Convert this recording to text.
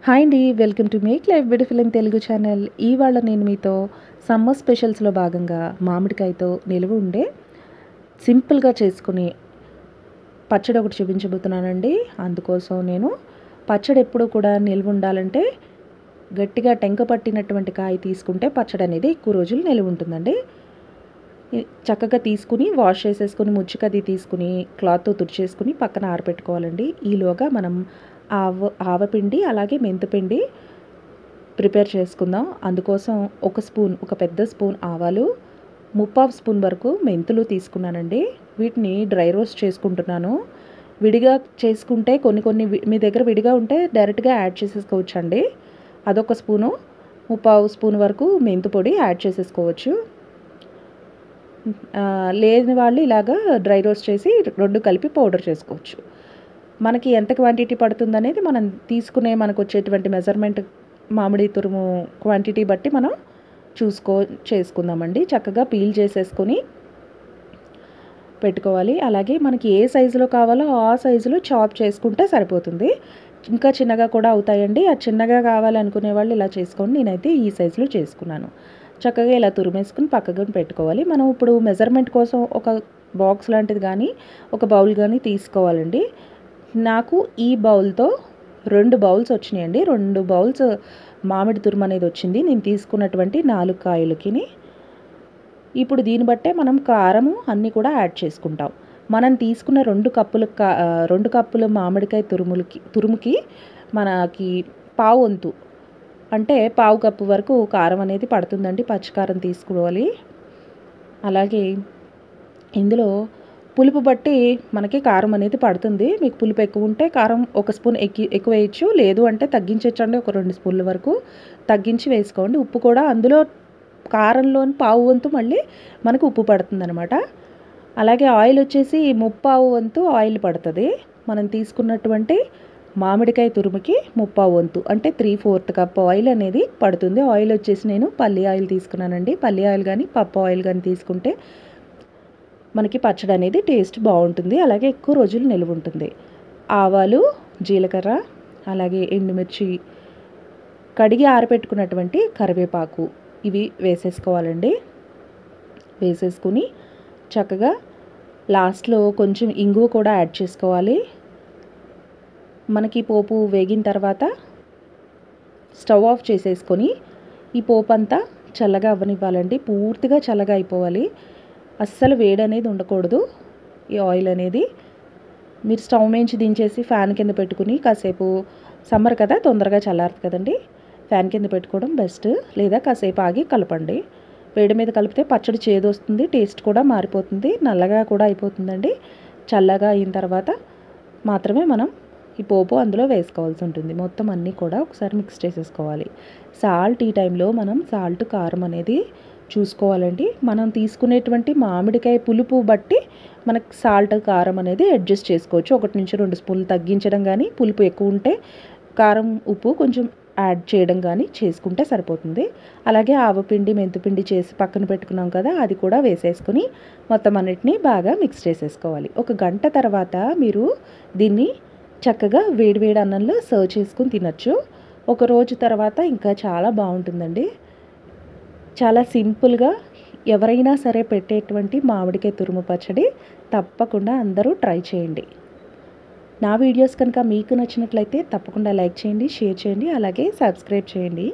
Hi అండి, welcome to make life beautiful in Telugu channel. ఇవాళ నేను మీతో సమ్మర్ స్పెషల్స్లో భాగంగా మామిడికాయతో నిలువ ఉండే సింపుల్గా చేసుకుని పచ్చడి ఒకటి చూపించబోతున్నానండి. అందుకోసం నేను పచ్చడి ఎప్పుడు కూడా నిల్వ ఉండాలంటే గట్టిగా టెంక పట్టినటువంటి కాయ తీసుకుంటే పచ్చడి అనేది ఎక్కువ రోజులు నిల్వ ఉంటుందండి. చక్కగా తీసుకుని వాష్ చేసేసుకుని ముచ్చుకది తీసుకుని క్లాత్తో తుడిచేసుకుని పక్కన ఆరబెట్టుకోవాలండి. ఈలోగా మనం ఆవపిండి అలాగే మెంతిపిండి ప్రిపేర్ చేసుకుందాం. అందుకోసం ఒక పెద్ద స్పూన్ ఆవాలు, ముప్పావు స్పూన్ వరకు మెంతులు తీసుకున్నానండి. వీటిని డ్రై రోస్ట్ చేసుకుంటున్నాను. విడిగా చేసుకుంటే కొన్ని మీ దగ్గర విడిగా ఉంటే డైరెక్ట్గా యాడ్ చేసేసుకోవచ్చండి. అదొక స్పూను, ముప్పావు స్పూన్ వరకు మెంతు పొడి యాడ్ చేసేసుకోవచ్చు. లేని వాళ్ళు ఇలాగా డ్రై రోస్ట్ చేసి రెండు కలిపి పౌడర్ చేసుకోవచ్చు. మనకి ఎంత క్వాంటిటీ పడుతుంది అనేది మనం తీసుకునే మనకు వచ్చేటువంటి మెజర్మెంట్ మామిడి తురుము క్వాంటిటీ బట్టి మనం చేసుకుందామండి. చక్కగా పీల్ చేసేసుకొని పెట్టుకోవాలి. అలాగే మనకి ఏ సైజులో కావాలో ఆ సైజులో చాప్ చేసుకుంటే సరిపోతుంది. ఇంకా చిన్నగా కూడా అవుతాయండి. ఆ చిన్నగా కావాలనుకునే వాళ్ళు ఇలా చేసుకోండి. నేనైతే ఈ సైజులో చేసుకున్నాను. చక్కగా ఇలా తురిమేసుకుని పక్కగా పెట్టుకోవాలి. మనం ఇప్పుడు మెజర్మెంట్ కోసం ఒక బాక్స్ లాంటిది కానీ ఒక బౌల్ కానీ తీసుకోవాలండి. నాకు ఈ బౌల్తో 2 బౌల్స్ వచ్చినాయండి. 2 బౌల్స్ మామిడి తురుము అనేది వచ్చింది నేను తీసుకున్నటువంటి 4 కాయలకి. ఇప్పుడు దీన్ని బట్టే మనం కారము అన్నీ కూడా యాడ్ చేసుకుంటాం. మనం తీసుకున్న 2 కప్పుల మామిడికాయ తురుముకి మనకి పావు వంతు అంటే పావు కప్పు వరకు కారం అనేది పడుతుందండి. పచ్చికారం తీసుకోవాలి. అలాగే ఇందులో పులుపు బట్టి మనకి కారం అనేది పడుతుంది. మీకు పులుపు ఎక్కువ ఉంటే కారం ఒక స్పూన్ ఎక్కువ వేయచ్చు, లేదు అంటే తగ్గించండి. ఒక 2 స్పూన్ల వరకు తగ్గించి వేసుకోండి. ఉప్పు కూడా అందులో కారంలోని పావు వంతు మళ్ళీ మనకు ఉప్పు పడుతుందనమాట. అలాగే ఆయిల్ వచ్చేసి ముప్పావు వంతు ఆయిల్ పడుతుంది. మనం తీసుకున్నటువంటి మామిడికాయ తురుముకి ముప్పావు వంతు అంటే 3/4 కప్ ఆయిల్ అనేది పడుతుంది. ఆయిల్ వచ్చేసి నేను పల్లి ఆయిల్ తీసుకున్నానండి. పల్లి ఆయిల్ కానీ పప్పు ఆయిల్ కానీ తీసుకుంటే మనకి పచ్చడి అనేది టేస్ట్ బాగుంటుంది. అలాగే ఎక్కువ రోజులు నిలువ ఉంటుంది. ఆవాలు, జీలకర్ర, అలాగే ఎండుమిర్చి, కడిగి ఆరబెట్టుకున్నటువంటి కరివేపాకు ఇవి వేసేసుకోవాలండి. వేసేసుకుని చక్కగా లాస్ట్లో కొంచెం ఇంగువ కూడా యాడ్ చేసుకోవాలి. మనకి పోపు వేగిన తర్వాత స్టవ్ ఆఫ్ చేసేసుకొని ఈ పోపు అంతా చల్లగా అవ్వనివ్వాలండి. పూర్తిగా చల్లగా అయిపోవాలి. అస్సలు వేడి అనేది ఉండకూడదు. ఈ ఆయిల్ అనేది మీరు స్టవ్ మించి దించేసి ఫ్యాన్ కింద పెట్టుకుని కాసేపు, సమ్మర్ కదా తొందరగా చల్లారుతుంది కదండి, ఫ్యాన్ కింద పెట్టుకోవడం బెస్ట్. లేదా కాసేపు ఆగి కలపండి. వేడి మీద కలిపితే పచ్చడి చేదు వస్తుంది, టేస్ట్ కూడా మారిపోతుంది, నల్లగా కూడా అయిపోతుందండి. చల్లగా అయిన తర్వాత మాత్రమే మనం ఈ పోపు అందులో వేసుకోవాల్సి ఉంటుంది. మొత్తం అన్నీ కూడా ఒకసారి మిక్స్ చేసేసుకోవాలి. సాల్ట్ ఈ టైంలో మనం సాల్ట్, కారం అనేది చూసుకోవాలండి. మనం తీసుకునేటువంటి మామిడికాయ పులుపు బట్టి మనకు సాల్ట్, కారం అనేది అడ్జస్ట్ చేసుకోవచ్చు. 1 నుంచి 2 స్పూన్లు తగ్గించడం కానీ, పులుపు ఎక్కువ ఉంటే కారం, ఉప్పు కొంచెం యాడ్ చేయడం కానీ చేసుకుంటే సరిపోతుంది. అలాగే ఆవపిండి, మెంతిపిండి చేసి పక్కన పెట్టుకున్నాం కదా, అది కూడా వేసేసుకుని మొత్తం అన్నిటినీ బాగా మిక్స్ చేసేసుకోవాలి. 1 గంట తర్వాత మీరు దీన్ని చక్కగా వేడివేడి అన్నంలో సర్వ్ చేసుకుని తినచ్చు. 1 రోజు తర్వాత ఇంకా చాలా బాగుంటుందండి. చాలా సింపుల్గా ఎవరైనా సరే పెట్టేటువంటి మామిడికాయ తురుము పచ్చడి తప్పకుండా అందరూ ట్రై చేయండి. నా వీడియోస్ కనుక మీకు నచ్చినట్లయితే తప్పకుండా లైక్ చేయండి, షేర్ చేయండి, అలాగే సబ్స్క్రైబ్ చేయండి.